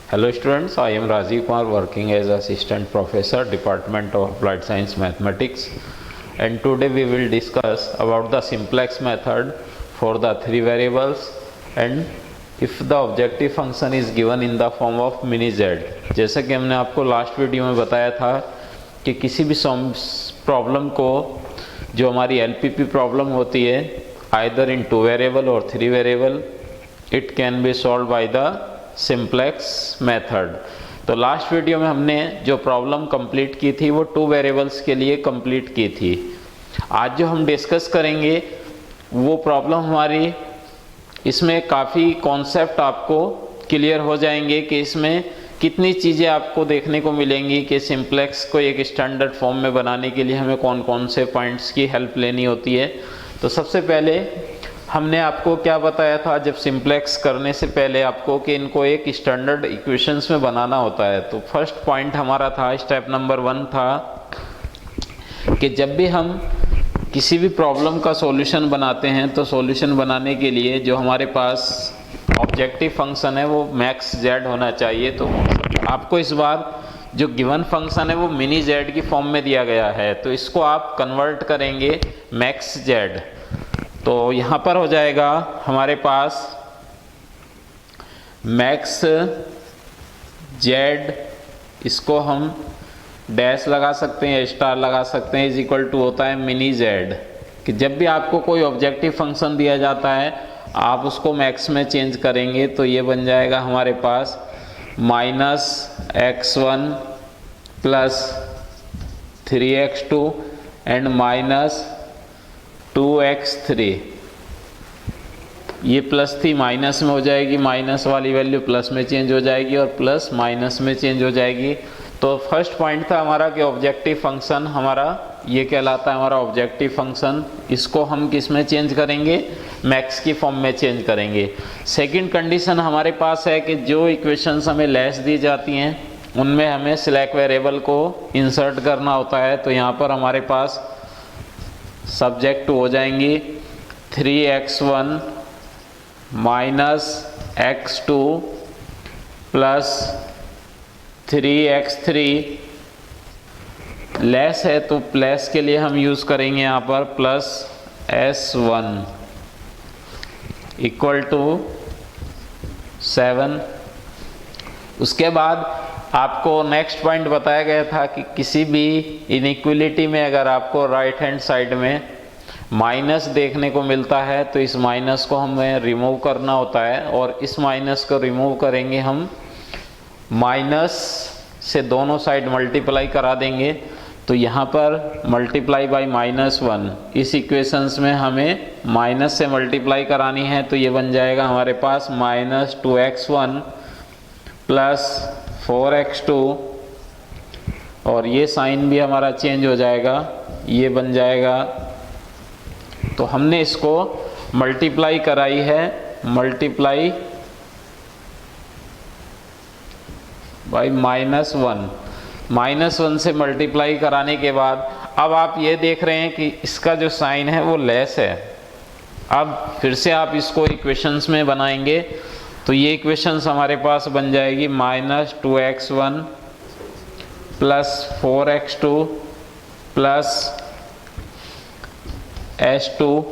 Hello students, I am Rajiv Kumar working as Assistant Professor, Department of Applied Science Mathematics, and today we will discuss about the simplex method for the three variables and if the objective function is given in the form of mini z। जैसा कि हमने आपको last video में बताया था कि किसी भी प्रॉब्लम को जो हमारी एलपीपी प्रॉब्लम होती है आइदर इन 2 वेरिएबल और 3 variable, it can be solve by the simplex method. तो लास्ट वीडियो में हमने जो प्रॉब्लम कंप्लीट की थी वो 2 वेरिएबल्स के लिए कंप्लीट की थी। आज जो हम डिस्कस करेंगे वो प्रॉब्लम हमारी, इसमें काफ़ी कॉन्सेप्ट आपको क्लियर हो जाएंगे कि इसमें कितनी चीज़ें आपको देखने को मिलेंगी कि सिंप्लेक्स को एक स्टैंडर्ड फॉर्म में बनाने के लिए हमें कौन कौन से पॉइंट्स की हेल्प लेनी होती है। तो सबसे पहले हमने आपको क्या बताया था जब सिंप्लेक्स करने से पहले आपको कि इनको एक स्टैंडर्ड इक्वेशंस में बनाना होता है। तो फर्स्ट पॉइंट हमारा था, स्टेप नंबर 1 था कि जब भी हम किसी भी प्रॉब्लम का सॉल्यूशन बनाते हैं तो सॉल्यूशन बनाने के लिए जो हमारे पास ऑब्जेक्टिव फंक्शन है वो मैक्स जेड होना चाहिए। तो आपको इस बार जो गिवन फंक्शन है वो मिनी जेड की फॉर्म में दिया गया है, तो इसको आप कन्वर्ट करेंगे मैक्स जेड। तो यहाँ पर हो जाएगा हमारे पास मैक्स जेड, इसको हम डैश लगा सकते हैं, स्टार लगा सकते हैं, इज इक्वल टू होता है मिनी जेड। कि जब भी आपको कोई ऑब्जेक्टिव फंक्शन दिया जाता है आप उसको मैक्स में चेंज करेंगे तो ये बन जाएगा हमारे पास -x1 plus 3x2 and -2x3। ये प्लस थी माइनस में हो जाएगी, माइनस वाली वैल्यू प्लस में चेंज हो जाएगी और प्लस माइनस में चेंज हो जाएगी। तो फर्स्ट पॉइंट था हमारा कि ऑब्जेक्टिव फंक्शन हमारा ये कहलाता है हमारा ऑब्जेक्टिव फंक्शन। इसको हम किस में चेंज करेंगे, मैक्स की फॉर्म में चेंज करेंगे। सेकंड कंडीशन हमारे पास है कि जो इक्वेशंस हमें लेस दी जाती हैं उनमें हमें स्लैक वेरिएबल को इंसर्ट करना होता है। तो यहाँ पर हमारे पास सब्जेक्ट हो जाएंगी 3x1 minus x2 plus 3x3, less है तो प्लस के लिए हम यूज़ करेंगे यहाँ पर प्लस s1 इक्वल टू 7। उसके बाद आपको नेक्स्ट पॉइंट बताया गया था कि किसी भी इनइक्वलिटी में अगर आपको राइट हैंड साइड में माइनस देखने को मिलता है तो इस माइनस को हमें रिमूव करना होता है, और इस माइनस को रिमूव करेंगे हम माइनस से दोनों साइड मल्टीप्लाई करा देंगे। तो यहाँ पर मल्टीप्लाई बाई -1, इस इक्वेशंस में हमें माइनस से मल्टीप्लाई करानी है तो ये बन जाएगा हमारे पास -2x1 प्लस 4x2, और ये साइन भी हमारा चेंज हो जाएगा, ये बन जाएगा। तो हमने इसको मल्टीप्लाई कराई है, मल्टीप्लाई बाई -1 से मल्टीप्लाई कराने के बाद अब आप ये देख रहे हैं कि इसका जो साइन है वो लेस है। अब फिर से आप इसको इक्वेशंस में बनाएंगे तो ये इक्वेशंस हमारे पास बन जाएगी -2x1 plus 4x2 plus s2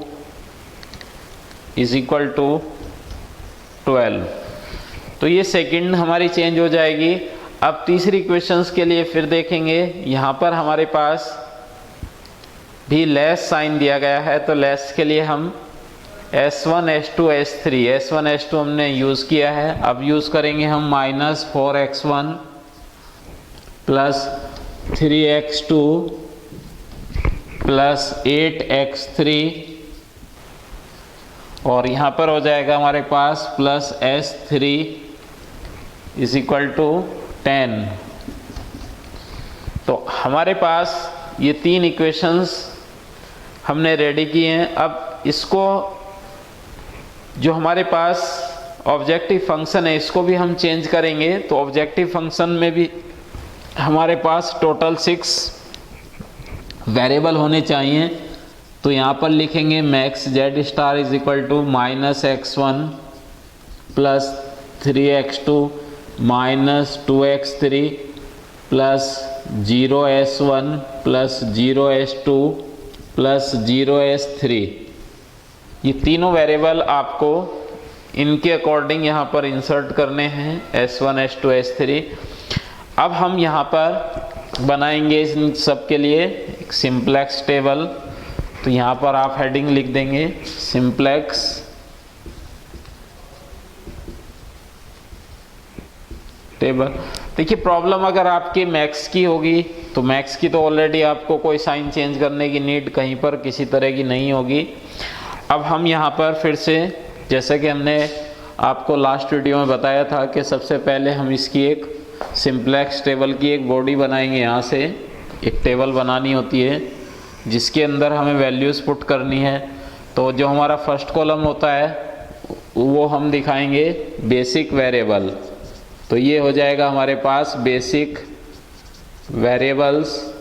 is equal to 12। तो ये सेकंड हमारी चेंज हो जाएगी। अब तीसरी इक्वेशंस के लिए फिर देखेंगे, यहाँ पर हमारे पास भी लेस साइन दिया गया है तो लेस के लिए हम s1 s2 s3 हमने यूज़ किया है। अब यूज़ करेंगे हम -4x1 plus 3x2 plus 8x3, और यहाँ पर हो जाएगा हमारे पास plus s3 is equal to 10। तो हमारे पास ये 3 इक्वेशंस हमने रेडी किए हैं। अब इसको जो हमारे पास ऑब्जेक्टिव फंक्शन है इसको भी हम चेंज करेंगे। तो ऑब्जेक्टिव फंक्शन में भी हमारे पास टोटल 6 वेरिएबल होने चाहिए। तो यहाँ पर लिखेंगे max Z star is equal to -x1 plus 3x2 -2x3 plus 0s1 plus 0s2 plus 0s3, ये तीनों वेरिएबल आपको इनके अकॉर्डिंग यहाँ पर इंसर्ट करने हैं, s1 s2 s3। अब हम यहाँ पर बनाएंगे इन सब के लिए एक सिंप्लेक्स टेबल। तो यहाँ पर आप हेडिंग लिख देंगे सिंप्लेक्स टेबल। देखिए प्रॉब्लम अगर आपकी मैक्स की होगी तो मैक्स की तो ऑलरेडी आपको कोई साइन चेंज करने की नीड कहीं पर किसी तरह की नहीं होगी। अब हम यहाँ पर फिर से, जैसे कि हमने आपको लास्ट वीडियो में बताया था कि सबसे पहले हम इसकी एक सिंप्लेक्स टेबल की एक बॉडी बनाएंगे। यहाँ से एक टेबल बनानी होती है जिसके अंदर हमें वैल्यूज़ पुट करनी है। तो जो हमारा फर्स्ट कॉलम होता है वो हम दिखाएंगे बेसिक वेरिएबल। तो ये हो जाएगा हमारे पास बेसिक वेरिएबल्स,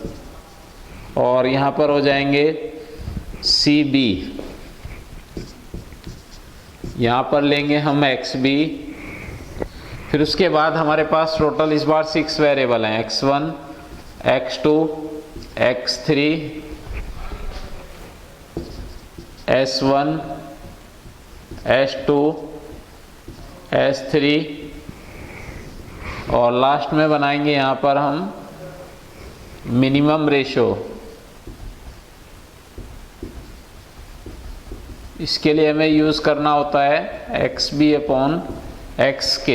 और यहाँ पर हो जाएंगे CB, यहाँ पर लेंगे हम XB। फिर उसके बाद हमारे पास टोटल इस बार 6 वेरिएबल हैं, X1 X2 X3 S1 S2 S3, और लास्ट में बनाएंगे यहाँ पर हम मिनिमम रेशो। इसके लिए हमें यूज़ करना होता है XB/XK।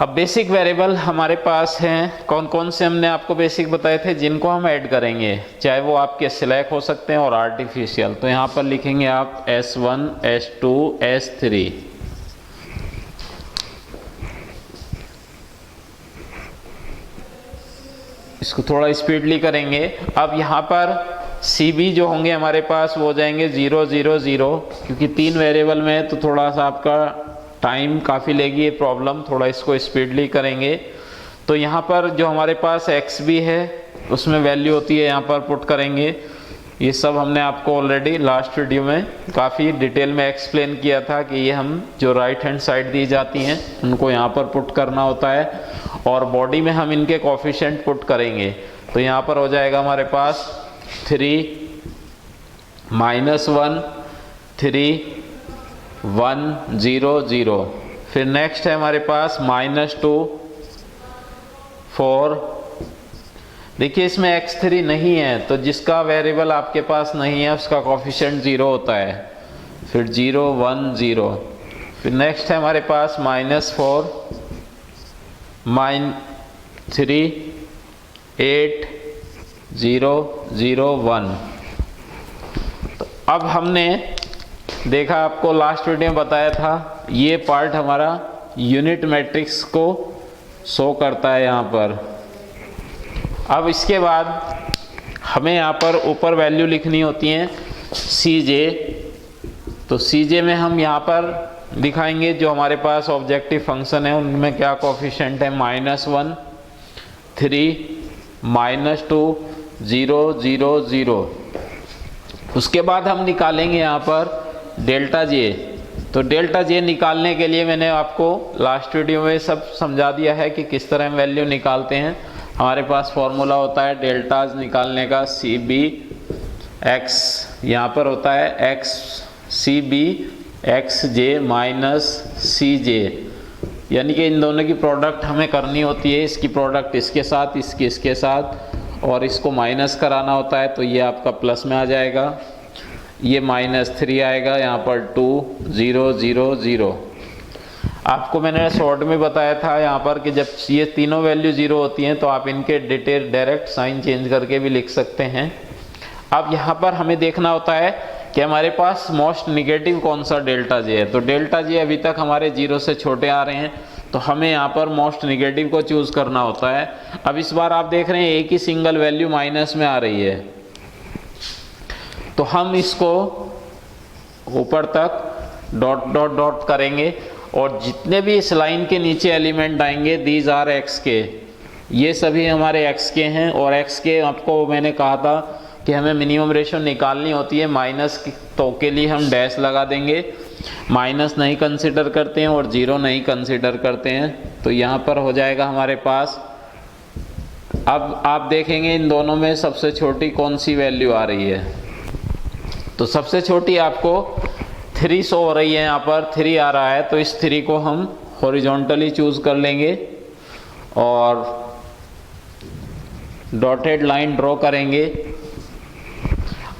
अब बेसिक वेरिएबल हमारे पास हैं, कौन कौन से हमने आपको बेसिक बताए थे जिनको हम ऐड करेंगे, चाहे वो आपके सिलेक्ट हो सकते हैं और आर्टिफिशियल। तो यहाँ पर लिखेंगे आप S1 S2 S3। इसको थोड़ा स्पीडली करेंगे। अब यहाँ पर CB जो होंगे हमारे पास वो हो जाएंगे 0 0 0, क्योंकि 3 वेरिएबल में तो थोड़ा सा आपका टाइम काफ़ी लेगी ये प्रॉब्लम, थोड़ा इसको स्पीडली करेंगे। तो यहाँ पर जो हमारे पास XB है उसमें वैल्यू होती है, यहाँ पर पुट करेंगे। ये सब हमने आपको ऑलरेडी लास्ट वीडियो में काफ़ी डिटेल में एक्सप्लेन किया था कि ये हम जो राइट हैंड साइड दी जाती हैं उनको यहाँ पर पुट करना होता है, और बॉडी में हम इनके कोफिशिएंट पुट करेंगे। तो यहाँ पर हो जाएगा हमारे पास 3 -1 3 1 0 0। फिर नेक्स्ट है हमारे पास -2 4। देखिए इसमें x3 नहीं है, तो जिसका वेरिएबल आपके पास नहीं है उसका कोफिशिएंट 0 होता है। फिर 0 1 0। फिर नेक्स्ट है हमारे पास -4 -3 8 0 0 1। तो अब हमने देखा, आपको लास्ट वीडियो में बताया था, ये पार्ट हमारा यूनिट मैट्रिक्स को शो करता है यहाँ पर। अब इसके बाद हमें यहाँ पर ऊपर वैल्यू लिखनी होती है CJ। तो CJ में हम यहाँ पर दिखाएंगे जो हमारे पास ऑब्जेक्टिव फंक्शन है उनमें क्या कोफिशिएंट है, -1 3 -2 0 0 0। उसके बाद हम निकालेंगे यहाँ पर डेल्टा J। तो डेल्टा J निकालने के लिए मैंने आपको लास्ट वीडियो में सब समझा दिया है कि किस तरह हम वैल्यू निकालते हैं। हमारे पास फॉर्मूला होता है डेल्टाज निकालने का, CB X, यहाँ पर होता है X CB XJ -CJ, यानी कि इन दोनों की प्रोडक्ट हमें करनी होती है। इसकी प्रोडक्ट इसके साथ, इसकी इसके साथ, और इसको माइनस कराना होता है। तो ये आपका प्लस में आ जाएगा, ये -3 आएगा, यहाँ पर 2 0 0 0। आपको मैंने शॉर्ट में बताया था यहाँ पर कि जब ये तीनों वैल्यू 0 होती हैं तो आप इनके डिटेल डायरेक्ट साइन चेंज करके भी लिख सकते हैं। अब यहाँ पर हमें देखना होता है कि हमारे पास मोस्ट निगेटिव कौन सा डेल्टा J है। तो डेल्टा J अभी तक हमारे 0 से छोटे आ रहे हैं, तो हमें यहाँ पर मोस्ट निगेटिव को चूज़ करना होता है। अब इस बार आप देख रहे हैं एक ही सिंगल वैल्यू माइनस में आ रही है, तो हम इसको ऊपर तक डॉट डॉट डॉट करेंगे, और जितने भी इस लाइन के नीचे एलिमेंट आएंगे दीज आर XK, ये सभी हमारे XK हैं। और XK आपको मैंने कहा था कि हमें मिनिमम रेशो निकालनी होती है माइनस, तो के लिए हम डैश लगा देंगे। माइनस नहीं कंसिडर करते हैं और 0 नहीं कंसिडर करते हैं। तो यहाँ पर हो जाएगा हमारे पास, अब आप देखेंगे इन दोनों में सबसे छोटी कौन सी वैल्यू आ रही है। तो सबसे छोटी आपको 3 शो हो रही है, यहाँ पर 3 आ रहा है, तो इस 3 को हम हॉरिजॉन्टली चूज कर लेंगे और डॉटेड लाइन ड्रॉ करेंगे।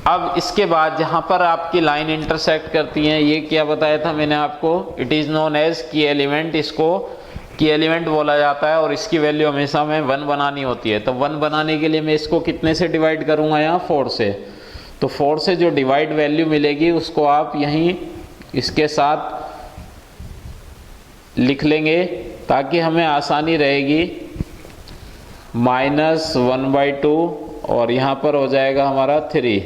अब इसके बाद जहां पर आपकी लाइन इंटरसेक्ट करती हैं, ये क्या बताया था मैंने आपको, इट इज नोन एज की एलिमेंट, इसको की एलिमेंट बोला जाता है और इसकी वैल्यू हमेशा में 1 बनानी होती है। तो 1 बनाने के लिए मैं इसको कितने से डिवाइड करूंगा, यहाँ 4 से। तो 4 से जो डिवाइड वैल्यू मिलेगी उसको आप यहीं इसके साथ लिख लेंगे ताकि हमें आसानी रहेगी। -1/2 और यहाँ पर हो जाएगा हमारा 3।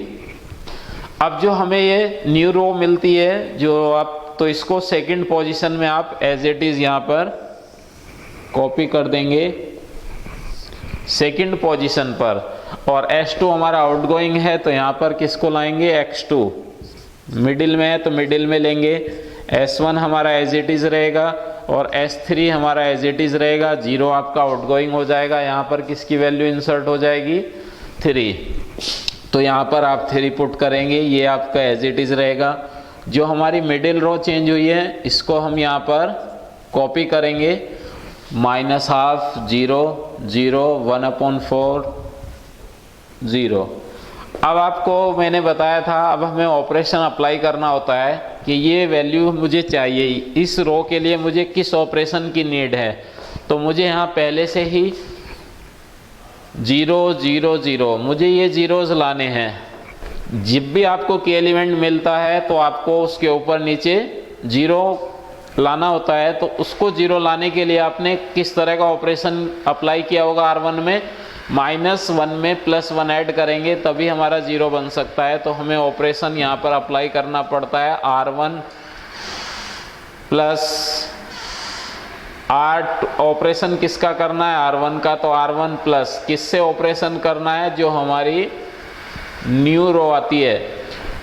अब जो हमें ये न्यू रो मिलती है जो आप, तो इसको सेकंड पोजीशन में आप एज इट इज यहाँ पर कॉपी कर देंगे सेकंड पोजीशन पर। और S2 हमारा आउटगोइंग है तो यहाँ पर किसको लाएंगे, X2। मिडिल में है तो मिडिल में लेंगे। S1 हमारा एज इट इज रहेगा और S3 हमारा एज इट इज रहेगा। 0 आपका आउटगोइंग हो जाएगा। यहाँ पर किसकी वैल्यू इंसर्ट हो जाएगी, 3। तो यहाँ पर आप 3 पुट करेंगे, ये आपका एज इट इज रहेगा। जो हमारी मिडिल रो चेंज हुई है इसको हम यहाँ पर कॉपी करेंगे, -12 0 0 1/4 0। अब आपको मैंने बताया था, अब हमें ऑपरेशन अप्लाई करना होता है कि ये वैल्यू मुझे चाहिए, इस रो के लिए मुझे किस ऑपरेशन की नीड है। तो मुझे यहाँ पहले से ही 0 0 0 मुझे ये जीरोस लाने हैं। जब भी आपको की एलिमेंट मिलता है तो आपको उसके ऊपर नीचे 0 लाना होता है। तो उसको 0 लाने के लिए आपने किस तरह का ऑपरेशन अप्लाई किया होगा, R1 में -1 में +1 ऐड करेंगे तभी हमारा 0 बन सकता है। तो हमें ऑपरेशन यहाँ पर अप्लाई करना पड़ता है, R1 + R2। ऑपरेशन किसका करना है, R1 का। तो R1 प्लस किससे ऑपरेशन करना है, जो हमारी न्यू रो आती है।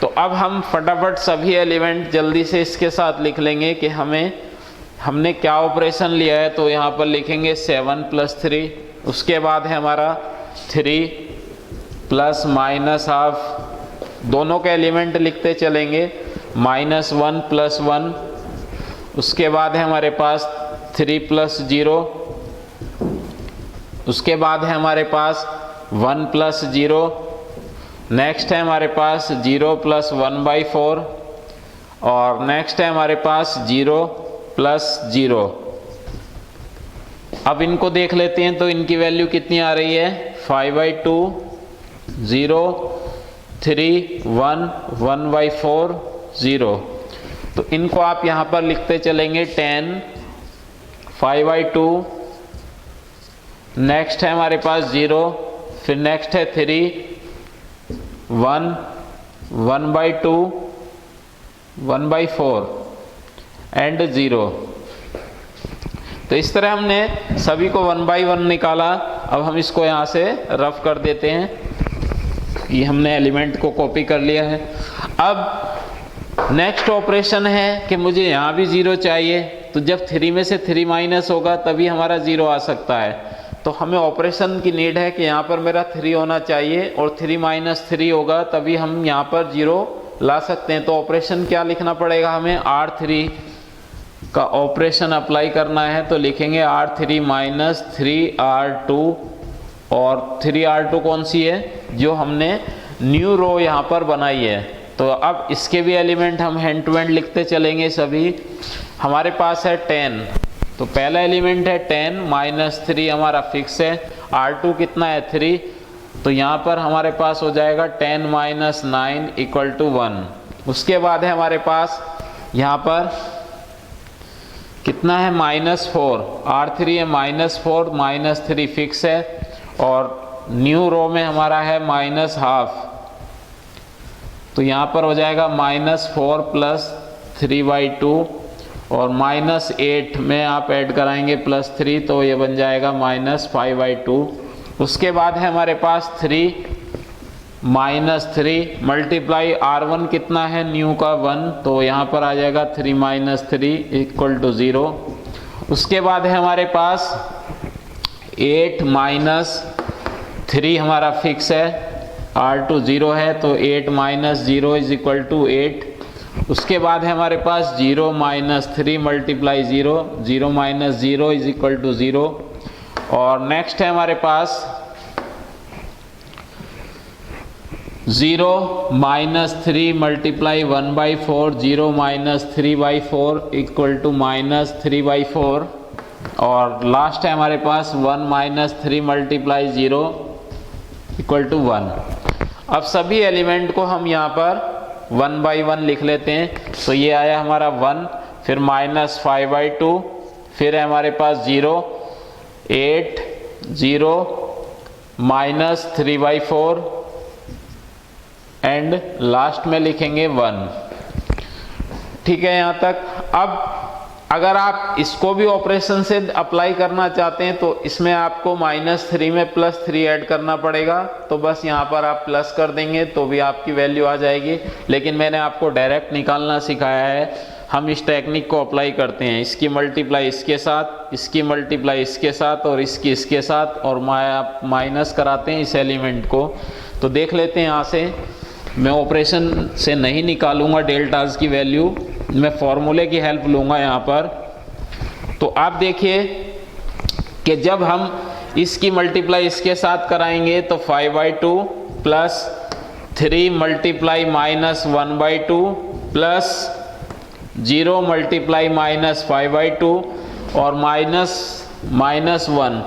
तो अब हम फटाफट सभी एलिमेंट जल्दी से इसके साथ लिख लेंगे कि हमने क्या ऑपरेशन लिया है। तो यहाँ पर लिखेंगे 7 + 3, उसके बाद है हमारा 3 + -12, दोनों के एलिमेंट लिखते चलेंगे, -1 + 1, उसके बाद है हमारे पास 3 + 0, उसके बाद है हमारे पास 1 + 0, नेक्स्ट है हमारे पास 0 + 1/4 और नेक्स्ट है हमारे पास 0 + 0। अब इनको देख लेते हैं तो इनकी वैल्यू कितनी आ रही है, 5/2 0 3 1 1/4 0। तो इनको आप यहाँ पर लिखते चलेंगे 10 5/2, नेक्स्ट है हमारे पास 0, फिर नेक्स्ट है 3 1 1/2 1/4 एंड 0। तो इस तरह हमने सभी को 1 by 1 निकाला। अब हम इसको यहाँ से रफ कर देते हैं, ये हमने एलिमेंट को कॉपी कर लिया है। अब नेक्स्ट ऑपरेशन है कि मुझे यहाँ भी 0 चाहिए। तो जब 3 में से 3 माइनस होगा तभी हमारा 0 आ सकता है। तो हमें ऑपरेशन की नीड है कि यहाँ पर मेरा 3 होना चाहिए और 3 - 3 होगा तभी हम यहाँ पर 0 ला सकते हैं। तो ऑपरेशन क्या लिखना पड़ेगा हमें, R3 का ऑपरेशन अप्लाई करना है। तो लिखेंगे R3 - 3R2 और 3R2 कौन सी है, जो हमने न्यू रो यहाँ पर बनाई है। तो अब इसके भी एलिमेंट हम हैंड टू हैंड लिखते चलेंगे सभी। हमारे पास है 10, तो पहला एलिमेंट है 10 -3 हमारा फिक्स है। R2 कितना है 3, तो यहाँ पर हमारे पास हो जाएगा 10 - 9 = 1। उसके बाद है हमारे पास यहाँ पर कितना है -4, R3 है -4 -3 फिक्स है और न्यू रो में हमारा है -12। तो यहाँ पर हो जाएगा -4 + 3/2 और -8 में आप ऐड कराएंगे +3 तो ये बन जाएगा -5/2। उसके बाद है हमारे पास 3 -3 मल्टीप्लाई R1 कितना है, न्यू का 1, तो यहाँ पर आ जाएगा 3 - 3 = 0। उसके बाद है हमारे पास 8 - 3 हमारा फिक्स है, R2 0 है, तो 8 - 0 = 8। उसके बाद है हमारे पास 0 - 3 मल्टीप्लाई 0, 0 - 0 = 0। और नेक्स्ट है हमारे पास 0 - 3 मल्टीप्लाई 1/4, 0 - 3/4 = -3/4। और लास्ट है हमारे पास 1 - 3 मल्टीप्लाई 0 = 1। अब सभी एलिमेंट को हम यहाँ पर 1 by 1 लिख लेते हैं। तो ये आया हमारा 1, फिर -5/2, फिर है हमारे पास 0, 8, 0, -3/4 एंड लास्ट में लिखेंगे 1। ठीक है यहाँ तक। अब अगर आप इसको भी ऑपरेशन से अप्लाई करना चाहते हैं तो इसमें आपको -3 में +3 ऐड करना पड़ेगा, तो बस यहाँ पर आप प्लस कर देंगे तो भी आपकी वैल्यू आ जाएगी। लेकिन मैंने आपको डायरेक्ट निकालना सिखाया है, हम इस टेक्निक को अप्लाई करते हैं, इसकी मल्टीप्लाई इसके साथ, इसकी मल्टीप्लाई इसके साथ और इसकी इसके साथ, और माइनस कराते हैं इस एलिमेंट को। तो देख लेते हैं यहाँ से, मैं ऑपरेशन से नहीं निकालूंगा डेल्टाज की वैल्यू, मैं फॉर्मूले की हेल्प लूंगा यहाँ पर। तो आप देखिए कि जब हम इसकी मल्टीप्लाई इसके साथ कराएंगे तो 5/2 प्लस 3 मल्टीप्लाई -1/2 प्लस 0 मल्टीप्लाई -5/2 और -1।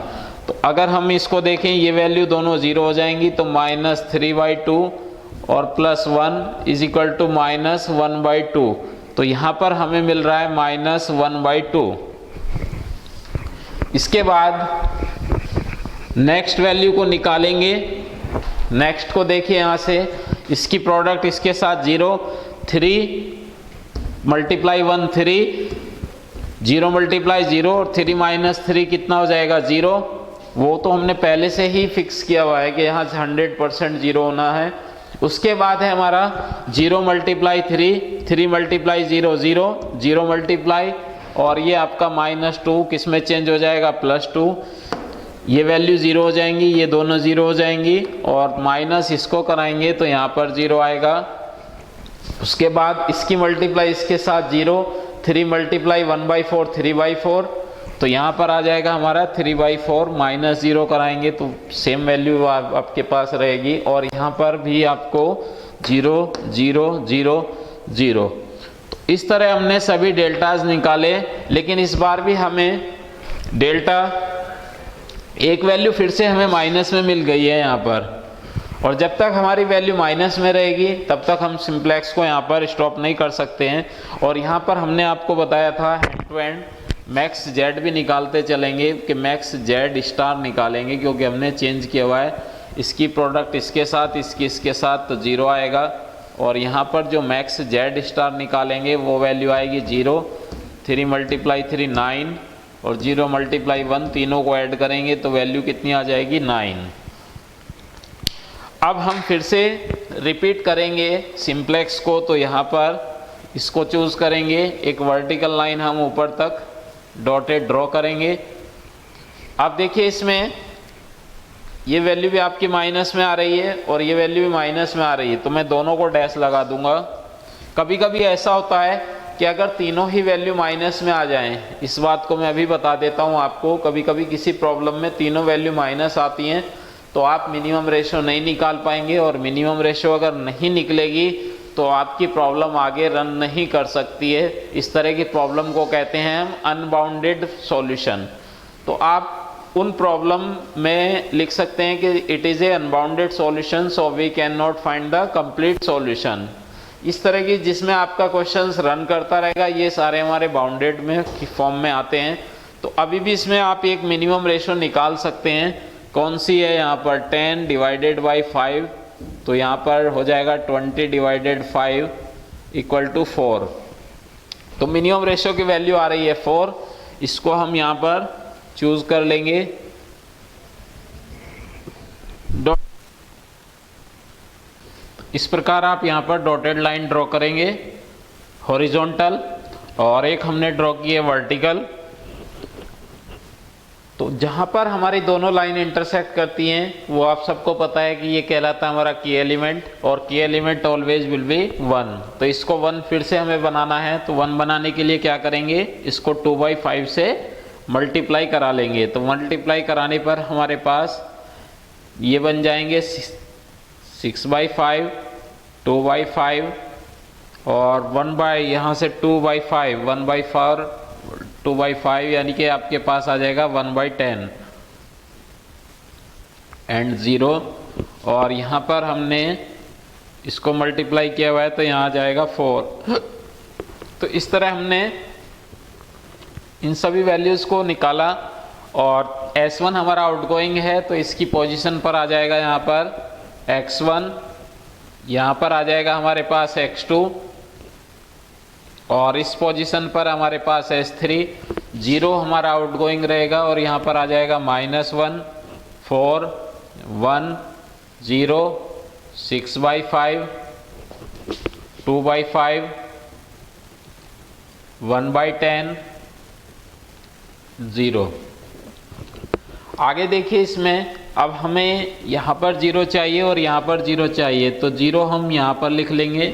तो अगर हम इसको देखें ये वैल्यू दोनों 0 हो जाएंगी, तो -3/2 और +1 = -1/2। तो यहाँ पर हमें मिल रहा है -1/2। इसके बाद नेक्स्ट वैल्यू को निकालेंगे। नेक्स्ट को देखिए यहाँ से, इसकी प्रोडक्ट इसके साथ 0, 3 मल्टीप्लाई 1 3, 0 मल्टीप्लाई 0 और 3 - 3 कितना हो जाएगा, 0। वो तो हमने पहले से ही फिक्स किया हुआ है कि यहाँ 100% 0 होना है। उसके बाद है हमारा 0 मल्टीप्लाई 3, 3 मल्टीप्लाई 0 0, 0 मल्टीप्लाई और ये आपका -2 किस में चेंज हो जाएगा, +2। ये वैल्यू 0 हो जाएंगी, ये दोनों 0 हो जाएंगी और माइनस इसको कराएंगे तो यहाँ पर 0 आएगा। उसके बाद इसकी मल्टीप्लाई इसके साथ 0, 3 मल्टीप्लाई 1/4 3/4, तो यहाँ पर आ जाएगा हमारा 3/4, -0 कराएंगे तो सेम वैल्यू आपके पास रहेगी। और यहाँ पर भी आपको 0 0 0 0। तो इस तरह हमने सभी डेल्टाज निकाले, लेकिन इस बार भी हमें डेल्टा एक वैल्यू फिर से हमें माइनस में मिल गई है यहाँ पर, और जब तक हमारी वैल्यू माइनस में रहेगी तब तक हम सिंप्लेक्स को यहाँ पर स्टॉप नहीं कर सकते हैं। और यहाँ पर हमने आपको बताया था hand to hand max Z भी निकालते चलेंगे कि मैक्स जेड स्टार निकालेंगे, क्योंकि हमने चेंज किया हुआ है, इसकी प्रोडक्ट इसके साथ इसकी इसके साथ तो 0 आएगा। और यहाँ पर जो मैक्स जेड स्टार निकालेंगे वो वैल्यू आएगी 0, 3 मल्टीप्लाई 3 9 और 0 मल्टीप्लाई 1, तीनों को ऐड करेंगे तो वैल्यू कितनी आ जाएगी, 9। अब हम फिर से रिपीट करेंगे सिंप्लेक्स को, तो यहाँ पर इसको चूज़ करेंगे, एक वर्टिकल लाइन हम ऊपर तक डॉटेड ड्रॉ करेंगे। अब देखिए इसमें ये वैल्यू भी आपकी माइनस में आ रही है और ये वैल्यू भी माइनस में आ रही है, तो मैं दोनों को डैश लगा दूंगा। कभी कभी ऐसा होता है कि अगर तीनों ही वैल्यू माइनस में आ जाएं, इस बात को मैं अभी बता देता हूं आपको, कभी कभी किसी प्रॉब्लम में तीनों वैल्यू माइनस आती हैं तो आप मिनिमम रेशो नहीं निकाल पाएंगे, और मिनिमम रेशो अगर नहीं निकलेगी तो आपकी प्रॉब्लम आगे रन नहीं कर सकती है। इस तरह की प्रॉब्लम को कहते हैं हम अनबाउंडेड सॉल्यूशन। तो आप उन प्रॉब्लम में लिख सकते हैं कि it is a unbounded solution so we can not find the complete solution. इस तरह की जिसमें आपका क्वेश्चंस रन करता रहेगा, ये सारे हमारे बाउंडेड में फॉर्म में आते हैं। तो अभी भी इसमें आप एक मिनिमम रेशो निकाल सकते हैं, कौन सी है यहाँ पर 10 डिवाइडेड बाई 5, तो यहाँ पर हो जाएगा 20 डिवाइडेड 5 = 4। तो मिनिमम रेशो की वैल्यू आ रही है 4, इसको हम यहाँ पर चूज कर लेंगे। इस प्रकार आप यहाँ पर डॉटेड लाइन ड्रॉ करेंगे हॉरिजॉन्टल, और एक हमने ड्रॉ की है वर्टिकल। तो जहाँ पर हमारी दोनों लाइन इंटरसेक्ट करती हैं वो आप सबको पता है कि ये कहलाता है हमारा की एलिमेंट, और की एलिमेंट ऑलवेज विल बी 1। तो इसको 1 फिर से हमें बनाना है, तो 1 बनाने के लिए क्या करेंगे, इसको 2/5 से मल्टीप्लाई करा लेंगे। तो मल्टीप्लाई कराने पर हमारे पास ये बन जाएंगे 6/5, 2/5 और 1 यहाँ से 2/5, 1/4, 2/5, यानी कि आपके पास आ जाएगा 1/10 एंड 0। और यहाँ पर हमने इसको मल्टीप्लाई किया हुआ है तो यहाँ आ जाएगा 4। तो इस तरह हमने इन सभी वैल्यूज़ को निकाला, और S1 हमारा आउटगोइंग है तो इसकी पोजीशन पर आ जाएगा यहाँ पर X1, यहाँ पर आ जाएगा हमारे पास X2, और इस पोजीशन पर हमारे पास S3। 0 हमारा आउटगोइंग रहेगा और यहाँ पर आ जाएगा -1, 4, 1, 0, 6/5, 2/5, 1/10, 0। आगे देखिए इसमें अब हमें यहाँ पर 0 चाहिए और यहाँ पर 0 चाहिए, तो 0 हम यहाँ पर लिख लेंगे,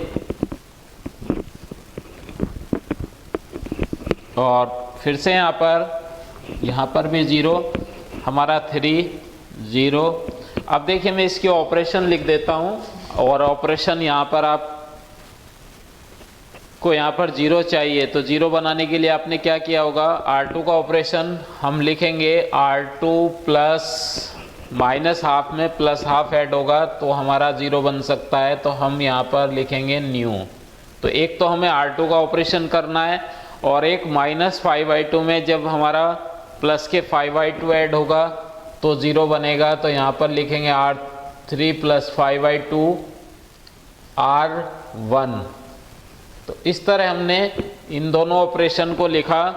और फिर से यहाँ पर भी 0, हमारा 3, 0। अब देखिए मैं इसके ऑपरेशन लिख देता हूँ, और ऑपरेशन यहाँ पर आप को यहाँ पर 0 चाहिए, तो 0 बनाने के लिए आपने क्या किया होगा, R2 का ऑपरेशन हम लिखेंगे, R2 प्लस -½ में +½ ऐड होगा तो हमारा 0 बन सकता है, तो हम यहाँ पर लिखेंगे न्यू। तो एक तो हमें R2 का ऑपरेशन करना है, और एक -5/2 में जब हमारा प्लस के 5/2 ऐड होगा तो 0 बनेगा, तो यहाँ पर लिखेंगे R3 + 5/2 R1। तो इस तरह हमने इन दोनों ऑपरेशन को लिखा,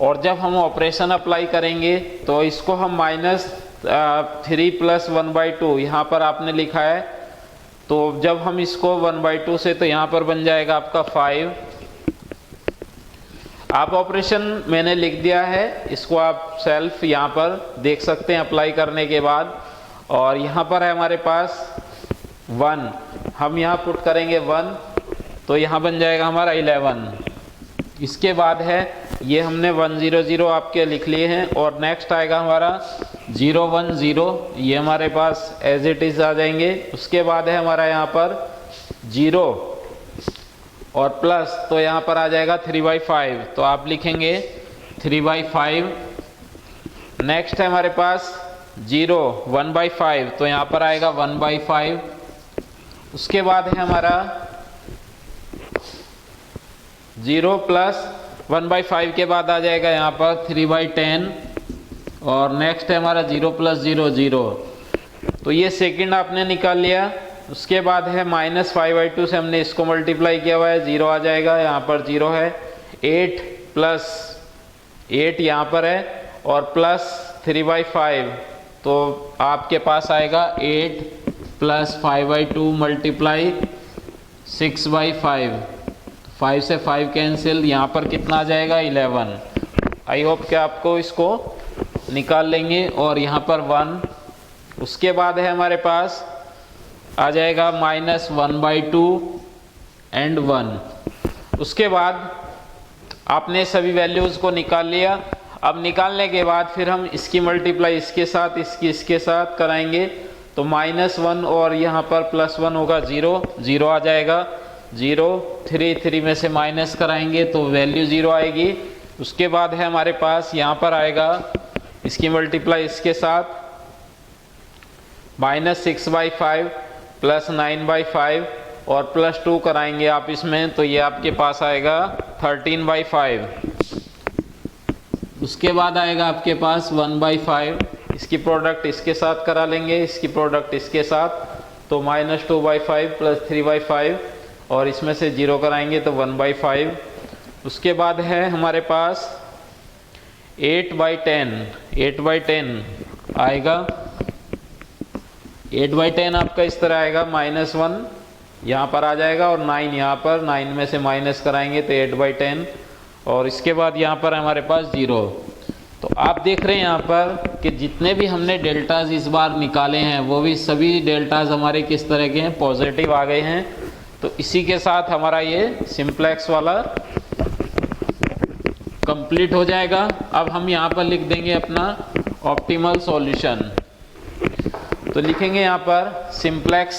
और जब हम ऑपरेशन अप्लाई करेंगे तो इसको हम -3 + 1/2 यहाँ पर आपने लिखा है, तो जब हम इसको 1/2 से, तो यहाँ पर बन जाएगा आपका 5। आप ऑपरेशन मैंने लिख दिया है, इसको आप सेल्फ यहाँ पर देख सकते हैं अप्लाई करने के बाद। और यहाँ पर है हमारे पास 1, हम यहाँ पुट करेंगे 1, तो यहाँ बन जाएगा हमारा 11। इसके बाद है ये हमने 1 0 0 आपके लिख लिए हैं, और नेक्स्ट आएगा हमारा 0 1 0, ये हमारे पास एज इट इज़ आ जाएंगे। उसके बाद है हमारा यहाँ पर 0 और प्लस, तो यहाँ पर आ जाएगा 3/5, तो आप लिखेंगे 3/5। नेक्स्ट है हमारे पास 0 1/5, तो यहाँ पर आएगा 1/5। उसके बाद है हमारा 0 प्लस 1/5 के बाद आ जाएगा यहाँ पर 3/10, और नेक्स्ट है हमारा 0 + 0 0, तो ये सेकंड आपने निकाल लिया। उसके बाद है -5/2 से हमने इसको मल्टीप्लाई किया हुआ है, 0 आ जाएगा, यहाँ पर 0 है। 8 + 8 यहाँ पर है, और प्लस 3/5, तो आपके पास आएगा 8 + 5/2 × 6/5, 5 से 5 कैंसिल, यहाँ पर कितना आ जाएगा 11। आई होप कि आपको इसको निकाल लेंगे, और यहाँ पर 1। उसके बाद है हमारे पास आ जाएगा -1/2 एंड 1। उसके बाद आपने सभी वैल्यूज़ को निकाल लिया। अब निकालने के बाद फिर हम इसकी मल्टीप्लाई इसके साथ, इसके साथ कराएंगे, तो -1 और यहाँ पर +1 होगा 0, 0 आ जाएगा। 0 3 में से माइनस कराएंगे तो वैल्यू 0 आएगी। उसके बाद है हमारे पास यहाँ पर आएगा इसकी मल्टीप्लाई इसके साथ, -6/5 + 9/5 और +2 कराएंगे आप इसमें, तो ये आपके पास आएगा 13/5। उसके बाद आएगा आपके पास 1/5, इसकी प्रोडक्ट इसके साथ करा लेंगे, इसकी प्रोडक्ट इसके साथ, तो -2/5 + 3/5 और इसमें से 0 कराएंगे तो 1/5। उसके बाद है हमारे पास 8/10, 8/10 आएगा। 8/10 आपका इस तरह आएगा, -1 यहाँ पर आ जाएगा और 9 यहाँ पर, 9 में से माइनस कराएंगे तो 8/10 और इसके बाद यहाँ पर हमारे पास 0। तो आप देख रहे हैं यहाँ पर कि जितने भी हमने डेल्टाज इस बार निकाले हैं वो भी सभी डेल्टाज हमारे किस तरह के हैं, पॉजिटिव आ गए हैं। तो इसी के साथ हमारा ये सिंप्लेक्स वाला कंप्लीट हो जाएगा। अब हम यहाँ पर लिख देंगे अपना ऑप्टिमल सॉल्यूशन। तो लिखेंगे यहाँ पर simplex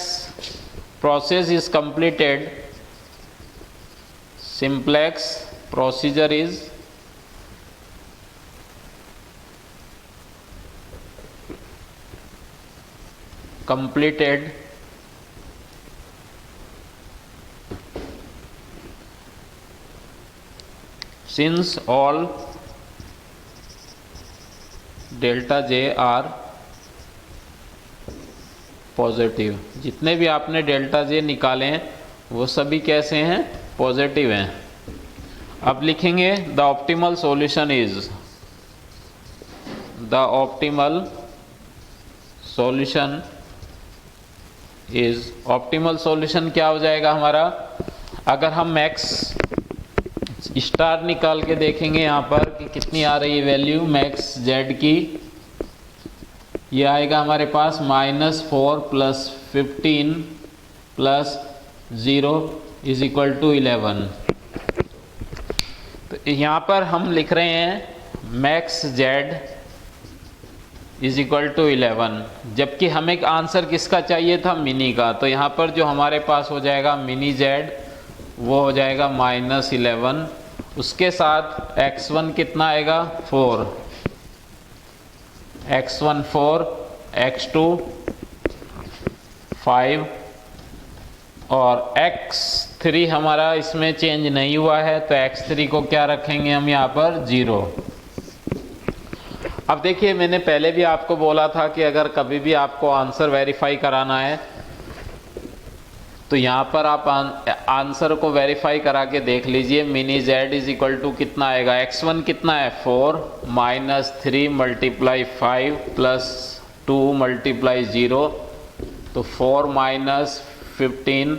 process is completed, simplex procedure is completed since all delta j are positive. जितने भी आपने डेल्टा जे निकाले हैं वो सभी कैसे हैं, पॉजिटिव हैं। अब लिखेंगे the optimal solution is, the optimal solution is, optimal solution क्या हो जाएगा हमारा, अगर हम मैक्स स्टार निकाल के देखेंगे यहाँ पर कि कितनी आ रही है वैल्यू मैक्स जेड की, ये आएगा हमारे पास -4 + 15 + 0 = 11। तो यहाँ पर हम लिख रहे हैं मैक्स जेड = 11, जबकि हमें आंसर किसका चाहिए था, मिनी का। तो यहाँ पर जो हमारे पास हो जाएगा मिनी जेड वो हो जाएगा -11, उसके साथ x1 कितना आएगा 4, x1 4, x2 5 और x3 हमारा इसमें चेंज नहीं हुआ है, तो x3 को क्या रखेंगे हम यहाँ पर 0। अब देखिए मैंने पहले भी आपको बोला था कि अगर कभी भी आपको आंसर वेरीफाई कराना है तो यहाँ पर आप आंसर को वेरीफाई करा के देख लीजिए। मिनी जेड = कितना आएगा, x1 कितना है 4 -3 × 5 + 2 × 0, तो 4 - 15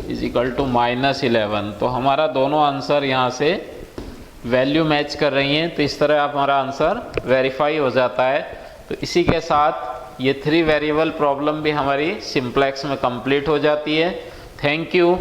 = -11। तो हमारा दोनों आंसर यहाँ से वैल्यू मैच कर रही हैं, तो इस तरह हमारा आंसर वेरीफाई हो जाता है। तो इसी के साथ ये 3 वेरिएबल प्रॉब्लम भी हमारी सिंप्लेक्स में कंप्लीट हो जाती है। Thank you.